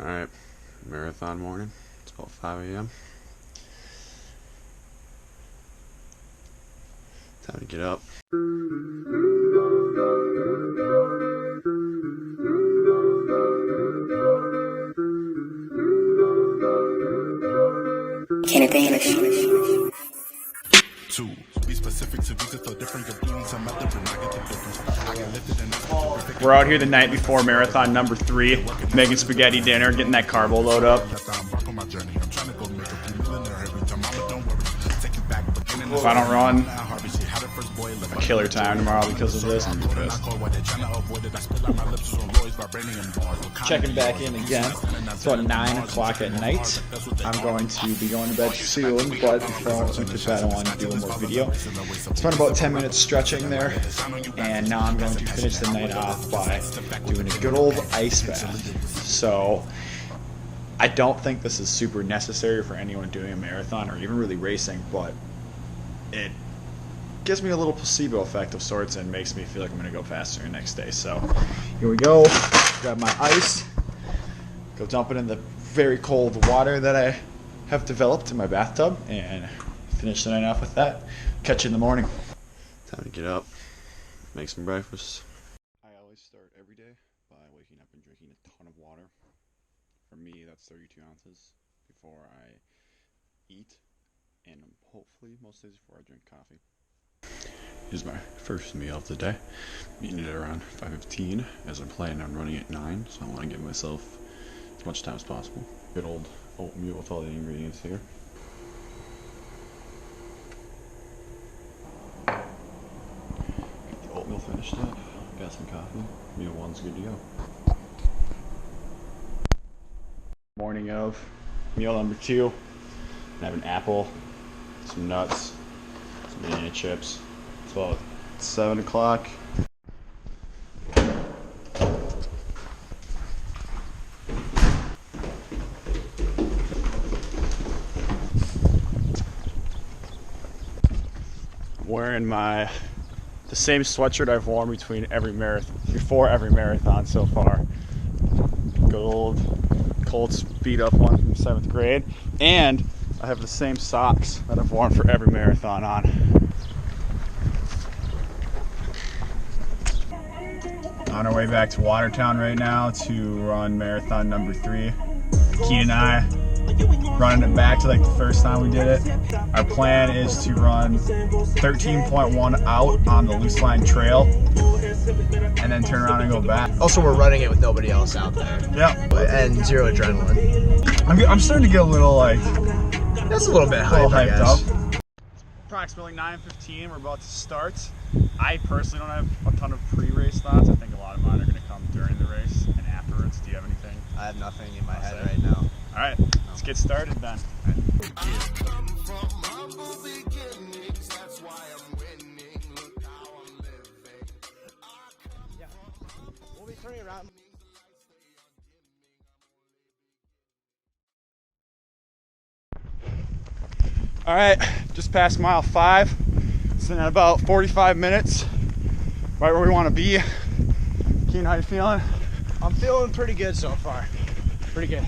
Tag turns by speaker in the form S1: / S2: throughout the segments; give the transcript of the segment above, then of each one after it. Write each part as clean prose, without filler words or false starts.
S1: Alright, marathon morning. It's about 5 a.m. Time to get up.
S2: Can it vanish?
S3: To be specific to be so different, I'm not different, I get the difference. I get lifted and that's
S4: We're out here the night before marathon number 3, making spaghetti dinner, getting that carbo load up. If I don't run a killer time tomorrow because of this, I'm pissed. Checking back in again. It's about 9 o'clock at night. I'm going to be going to bed soon, but before I went to bed I wanted to do one more video. Spent about 10 minutes stretching there, and now I'm going to finish the night off by doing a good old ice bath. So I don't think this is super necessary for anyone doing a marathon or even really racing, but it gives me a little placebo effect of sorts and makes me feel like I'm going to go faster the next day. So here we go. Grab my ice, go dump it in the very cold water that I have developed in my bathtub, and finish the night off with that. Catch you in the morning.
S1: Time to get up, make some breakfast.
S4: I always start every day by waking up and drinking a ton of water. For me, that's 32 ounces before I eat, and hopefully most days before I drink coffee.
S1: Here's my first meal of the day. I'm eating it around 5:15 as I'm planning on running at 9, so I want to give myself as much time as possible. Good old oatmeal with all the ingredients here. Got the oatmeal finished up, got some coffee. Meal 1's good to go.
S4: Morning of meal number 2. I have an apple, some nuts, some banana chips. It's about 7 o'clock. I'm wearing the same sweatshirt I've worn before every marathon so far. Good old Colts beat up one from 7th grade, and I have the same socks that I've worn for every marathon on. On our way back to Watertown right now to run marathon number 3. Keane and I running it back to like the first time we did it. Our plan is to run 13.1 out on the loose line trail and then turn around and go back.
S5: Also, we're running it with nobody else out there.
S4: Yep.
S5: And 0 adrenaline.
S4: I'm starting to get a little
S5: That's a little bit hyped
S4: up. Approximately 9:15, we're about to start. I personally don't have a ton of pre-race thoughts. I think a lot of mine are going to come during the race and afterwards. Do you have anything?
S5: I have nothing in my head right now.
S4: All right, let's get started then.
S5: Yeah, we'll be turning around.
S4: All right, just past mile 5. Sitting at about 45 minutes, right where we want to be. Keane, how you feeling?
S5: I'm feeling pretty good so far. Pretty good.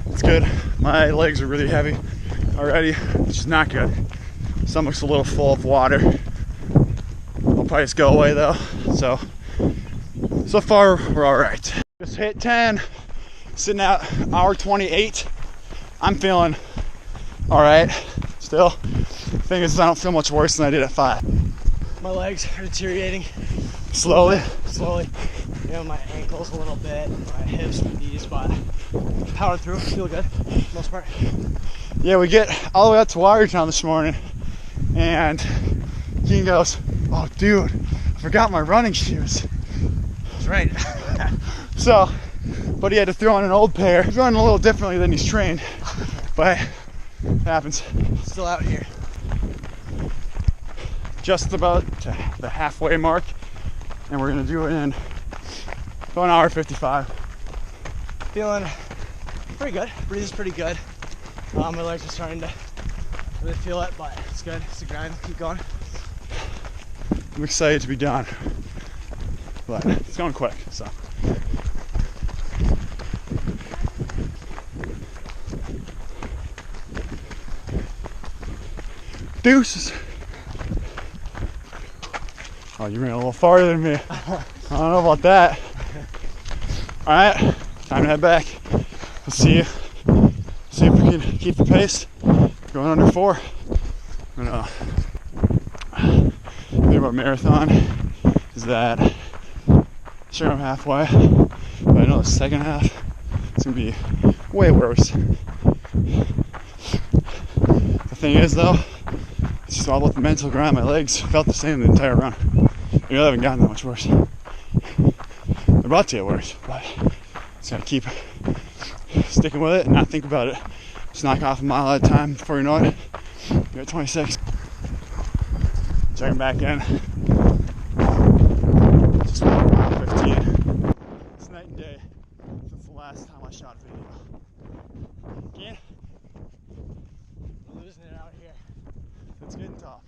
S4: It's good. My legs are really heavy already, which is not good. Stomach's a little full of water. It'll probably just go away though. So far we're all right. Just hit 10, sitting at hour 28. I'm feeling all right still. Thing is, I don't feel much worse than I did at 5.
S5: My legs are deteriorating
S4: Slowly.
S5: You know, my ankles a little bit, my hips, my knees, but powering through, feel good, for the most part.
S4: Yeah, we get all the way up to Watertown this morning, and Keane goes, "Oh, dude, I forgot my running shoes."
S5: That's right.
S4: So, but he had to throw on an old pair. He's running a little differently than he's trained, but it happens.
S5: Still out here.
S4: Just about to the halfway mark, and we're gonna do it in about an hour 55.
S5: Feeling pretty good. Breathing's pretty good. My legs are starting to really feel it, but it's good. It's a grind. Keep going.
S4: I'm excited to be done, but it's going quick, so.
S1: Deuces. Oh, you ran a little farther than me. I don't know about that. All right, time to head back. Let's see if we can keep the pace going under 4. The thing about marathon is that sure I'm halfway, but I know the second half it's gonna be way worse. The thing is though, it's just all about the mental grind. My legs felt the same the entire run. They really haven't gotten that much worse. They're about to get worse, but just gotta keep sticking with it and not think about it. Just knock off a mile at a time before you know it. You're at 26. Checking back in. Just 1 mile 15. It's night and day since the last time I shot a video. Keane?
S5: We're losing it out here.
S1: It's getting tough.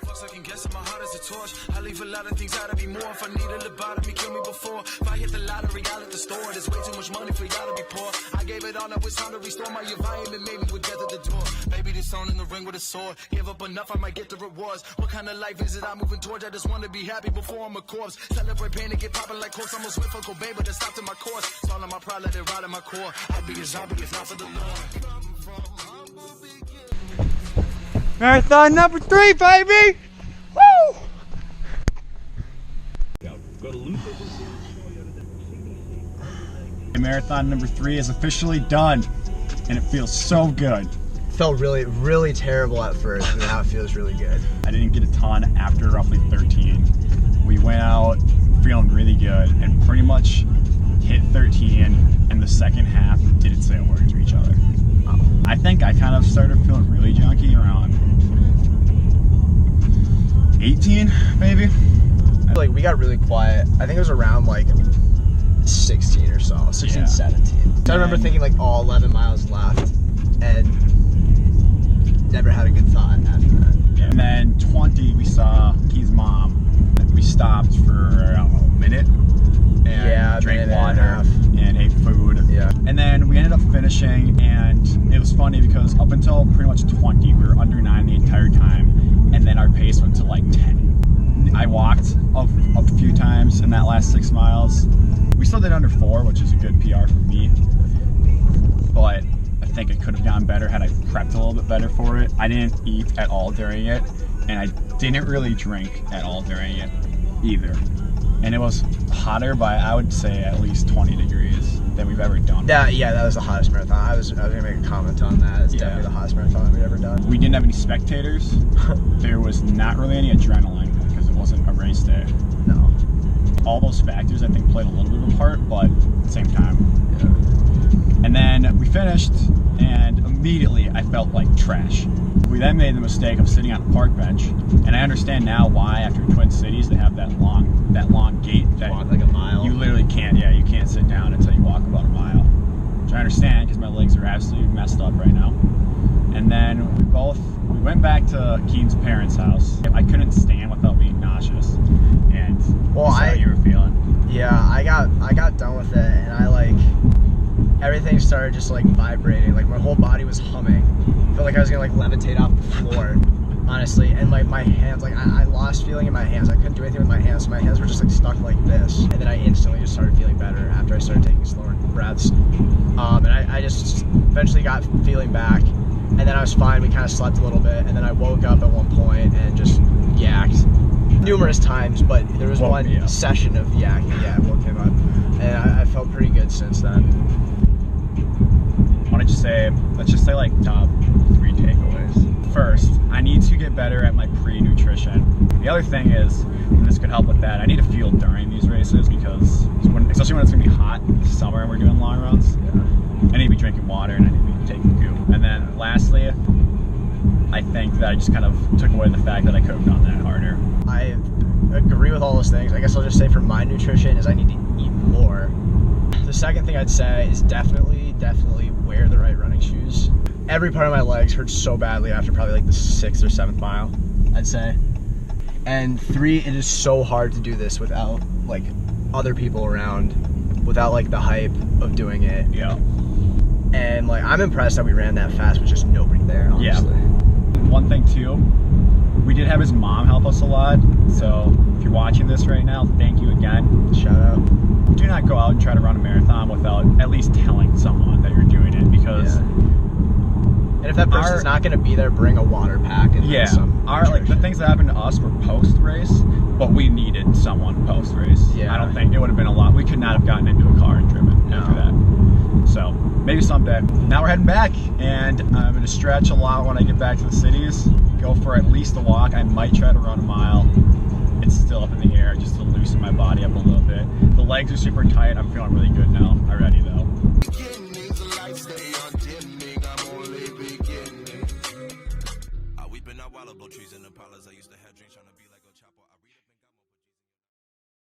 S2: Fucks I can guess in my heart is a torch. I leave a lot of things out to be more. If I need a lobotomy, kill me before. If I hit the lottery, I'll at the store. There's way too much money for y'all to be poor. I gave it all, now it's time to restore my environment. Made me with death at the door. Baby, this on in the ring with a sword. Give up enough, I might get the rewards. What kind of life is it I'm moving towards? I just want to be happy before I'm a corpse. Celebrate pain and get popping like corpse. I'm a swift Uncle Babe, but it stopped in my course. It's all in my pride, let it ride in my core. I'd be a zombie if not for the Lord.
S1: Marathon number 3, baby! Woo! Marathon number 3 is officially done, and it feels so good.
S5: Felt really, really terrible at first, but now it feels really good.
S1: I didn't get a ton after roughly 13. We went out feeling really good and pretty much hit 13, and the second half didn't say a word to each other. I think I kind of started feeling really junky around 18, maybe.
S5: Like, we got really quiet. I think it was around like 16 or so, 16,
S1: Yeah.
S5: 17. So I remember thinking like, oh, 11 miles left, and never had a good thought after that.
S1: And then 20, we saw Keane's mom. We stopped for, I don't know, a minute and drank water and ate food.
S5: Yeah.
S1: And then we ended up finishing, and it was funny because up until pretty much 20, we were under 9 the entire time, and then our pace went to like 10. I walked a few times in that last 6 miles. We still did under 4, which is a good PR for me, but I think it could have gone better had I prepped a little bit better for it. I didn't eat at all during it, and I didn't really drink at all during it either. And it was hotter by, I would say, at least 20 degrees than we've ever done.
S5: Yeah, that was the hottest marathon. I was gonna make a comment on that. It's definitely the hottest marathon we've ever done.
S1: We didn't have any spectators. There was not really any adrenaline because it wasn't a race day.
S5: No.
S1: All those factors, I think, played a little bit of a part, but at the same time. Yeah. And then we finished, and immediately I felt like trash. We then made the mistake of sitting on a park bench, and I understand now why after Twin Cities they have that long gate that
S5: Walk like a mile.
S1: you literally can't. Yeah, you can't sit down until you walk about a mile, which I understand because my legs are absolutely messed up right now. And then we went back to Keane's parents' house. I couldn't stand without being nauseous, and how you were feeling.
S5: Yeah, I got done with it, and I like everything started just like vibrating. Like my whole body was humming. I felt like I was gonna like levitate off the floor, honestly. And like my hands, like I lost feeling in my hands. I couldn't do anything with my hands. So my hands were just like stuck like this. And then I instantly just started feeling better after I started taking slower breaths. And I just eventually got feeling back. And then I was fine. We kind of slept a little bit, and then I woke up at one point and just yacked numerous times. But there was one session of yakking. Yeah, it woke him up, and I felt pretty good since then.
S1: I want to just say, let's just say like top 3 takeaways. First, I need to get better at my pre-nutrition. The other thing is, and this could help with that, I need to fuel during these races because, especially when it's gonna be hot this summer and we're doing long runs, I need to be drinking water and I need to be taking goop. And then lastly, I think that I just kind of took away the fact that I could have done that harder.
S5: I agree with all those things. I guess I'll just say for my nutrition is I need to eat more. The second thing I'd say is definitely wear the right running shoes. Every part of my legs hurt so badly after probably like the 6th or 7th mile, I'd say. And 3, it is so hard to do this without like other people around, without like the hype of doing it.
S1: Yeah.
S5: And like I'm impressed that we ran that fast with just nobody there, honestly.
S4: One thing too, we did have his mom help us a lot. So if you're watching this right now, thank you again.
S5: Shout out.
S4: Do not go out and try to run a marathon without at least telling someone that you're doing it, because
S5: and if that person's not going to be there, bring a water pack and some
S4: like the things that happened to us were post race, but we needed someone post race. I don't think it would have been a lot. We could not have gotten into a car and driven after that. So maybe someday. Now we're heading back, and I'm going to stretch a lot when I get back to the cities. Go for at least a walk. I might try to run a mile. It's still up in the air just to loosen my body up a little bit. The legs are super tight. I'm feeling really good now. Already though.